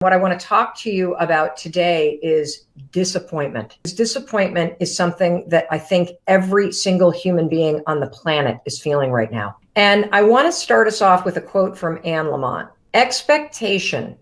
What I want to talk to you about today is disappointment. Disappointment is something that I think every single human being on the planet is feeling right now. And I want to start us off with a quote from Anne Lamott. Expectation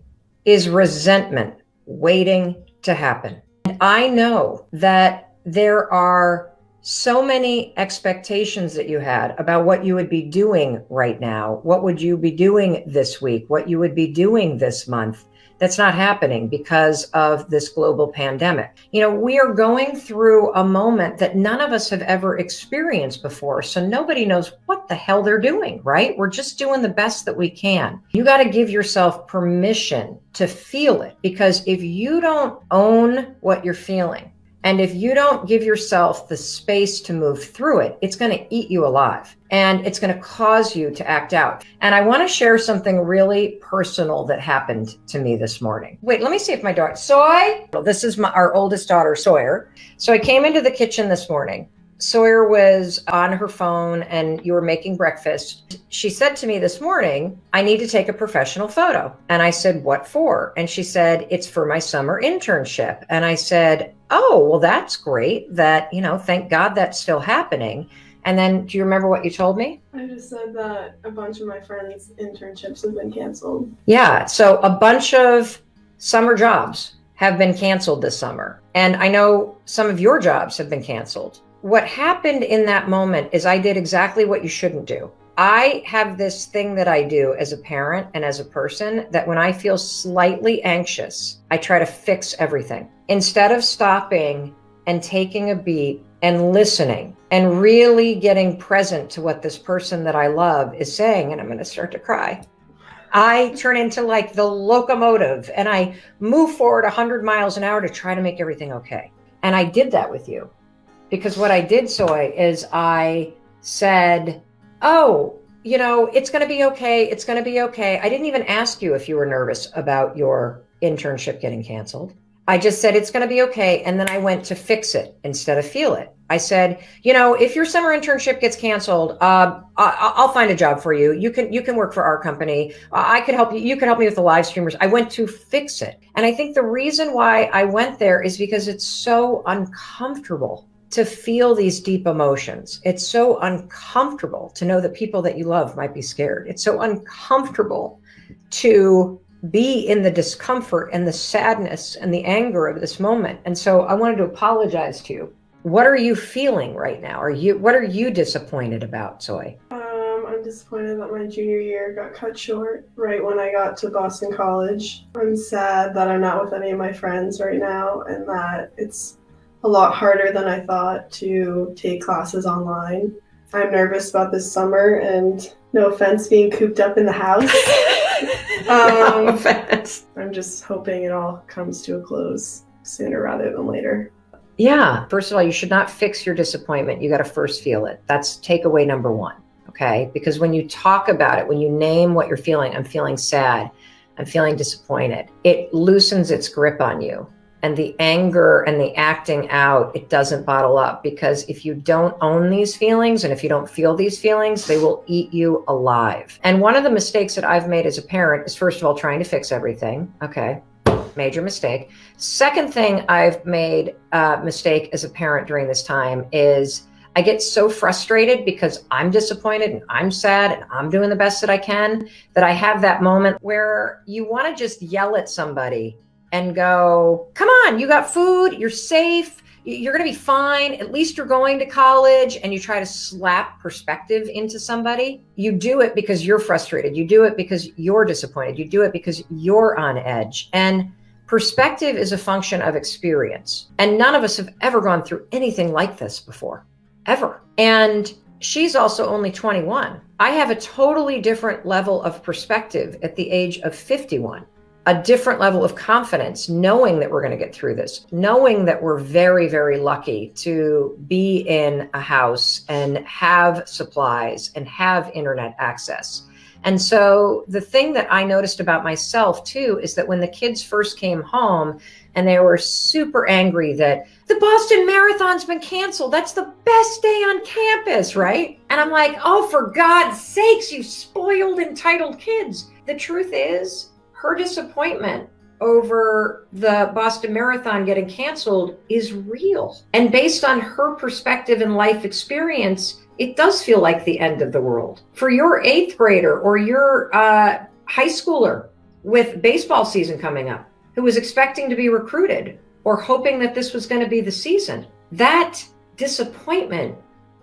is resentment waiting to happen. And I know that there are so many expectations that you had about what you would be doing right now. What would you be doing this week? What you would be doing this month? That's not happening because of this global pandemic. You know, we are going through a moment that none of us have ever experienced before. So nobody knows what the hell they're doing, right? We're just doing the best that we can. You got to give yourself permission to feel it, because if you don't own what you're feeling, and if you don't give yourself the space to move through it, it's going to eat you alive and it's going to cause you to act out. And I want to share something really personal that happened to me this morning. Wait, let me see if my daughter, Soy, this is our oldest daughter, Sawyer. So I came into the kitchen this morning. Sawyer was on her phone and you were making breakfast. She said to me this morning, I need to take a professional photo. And I said, what for? And she said, it's for my summer internship. And I said, oh, well, that's great that, thank God that's still happening. And then do you remember what you told me? I just said that a bunch of my friends' internships have been canceled. Yeah. So a bunch of summer jobs have been canceled this summer. And I know some of your jobs have been canceled. What happened in that moment is I did exactly what you shouldn't do. I have this thing that I do as a parent and as a person that when I feel slightly anxious, I try to fix everything. Instead of stopping and taking a beat and listening and really getting present to what this person that I love is saying, and I'm going to start to cry, I turn into like the locomotive and I move forward 100 miles an hour to try to make everything okay. And I did that with you. Because what I did, Soy, is I said, oh, it's going to be okay. It's going to be okay. I didn't even ask you if you were nervous about your internship getting canceled. I just said, it's going to be okay. And then I went to fix it instead of feel it. I said, if your summer internship gets canceled, I'll find a job for you. You can work for our company. I could help you. You could help me with the live streamers. I went to fix it. And I think the reason why I went there is because it's so uncomfortable to feel these deep emotions. It's so uncomfortable to know that people that you love might be scared. It's so uncomfortable to be in the discomfort and the sadness and the anger of this moment. And so I wanted to apologize to you. What are you feeling right now? What are you disappointed about, Soy? I'm disappointed that my junior year got cut short right when I got to Boston College. I'm sad that I'm not with any of my friends right now and that it's a lot harder than I thought to take classes online. I'm nervous about this summer and no offense being cooped up in the house. No offense. I'm just hoping it all comes to a close sooner rather than later. Yeah. First of all, you should not fix your disappointment. You got to first feel it. That's takeaway number one. Okay. Because when you talk about it, when you name what you're feeling, I'm feeling sad, I'm feeling disappointed, it loosens its grip on you. And the anger and the acting out, it doesn't bottle up, because if you don't own these feelings and if you don't feel these feelings, they will eat you alive. And one of the mistakes that I've made as a parent is, first of all, trying to fix everything. Okay. Major mistake. Second thing I've made a mistake as a parent during this time is I get so frustrated because I'm disappointed and I'm sad and I'm doing the best that I can, that I have that moment where you want to just yell at somebody and go, come on, you got food, you're safe, you're going to be fine, at least you're going to college, and you try to slap perspective into somebody. You do it because you're frustrated. You do it because you're disappointed. You do it because you're on edge. And perspective is a function of experience. And none of us have ever gone through anything like this before, ever. And she's also only 21. I have a totally different level of perspective at the age of 51. A different level of confidence, knowing that we're going to get through this, knowing that we're very, very lucky to be in a house and have supplies and have internet access. And so the thing that I noticed about myself too, is that when the kids first came home and they were super angry that the Boston Marathon's been canceled, that's the best day on campus, right? And I'm like, oh, for God's sakes, you spoiled, entitled kids. The truth is, her disappointment over the Boston Marathon getting canceled is real. And based on her perspective and life experience, it does feel like the end of the world. For your 8th grader or your high schooler with baseball season coming up, who was expecting to be recruited or hoping that this was going to be the season, that disappointment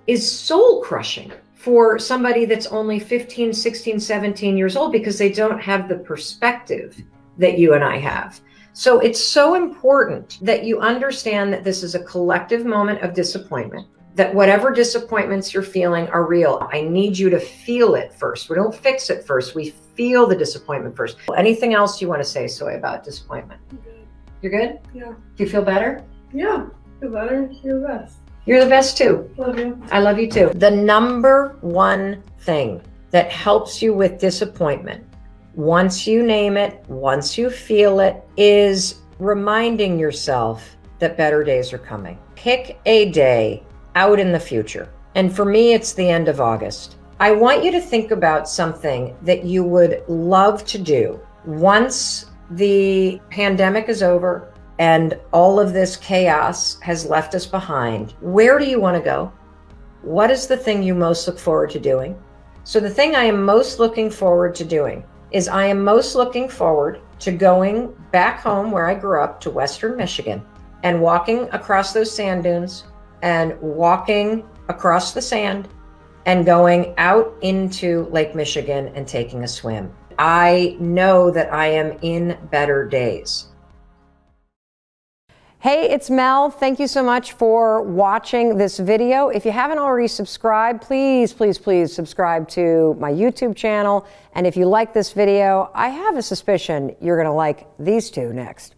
is soul crushing for somebody that's only 15, 16, 17 years old, because they don't have the perspective that you and I have. So it's so important that you understand that this is a collective moment of disappointment, that whatever disappointments you're feeling are real. I need you to feel it first. We don't fix it first. We feel the disappointment first. Anything else you want to say, Soy, about disappointment? I'm good. You're good? Yeah. Do you feel better? Yeah. Feel better. You're the best. You're the best too. Love you. I love you too. The number one thing that helps you with disappointment, once you name it, once you feel it, is reminding yourself that better days are coming. Pick a day out in the future. And for me, it's the end of August. I want you to think about something that you would love to do once the pandemic is over and all of this chaos has left us behind. Where do you want to go? What is the thing you most look forward to doing? So the thing I am most looking forward to doing is I am most looking forward to going back home where I grew up, to Western Michigan, and walking across those sand dunes and walking across the sand and going out into Lake Michigan and taking a swim. I know that I am in better days. Hey, it's Mel. Thank you so much for watching this video. If you haven't already subscribed, please, please, please subscribe to my YouTube channel. And if you like this video, I have a suspicion you're going to like these two next.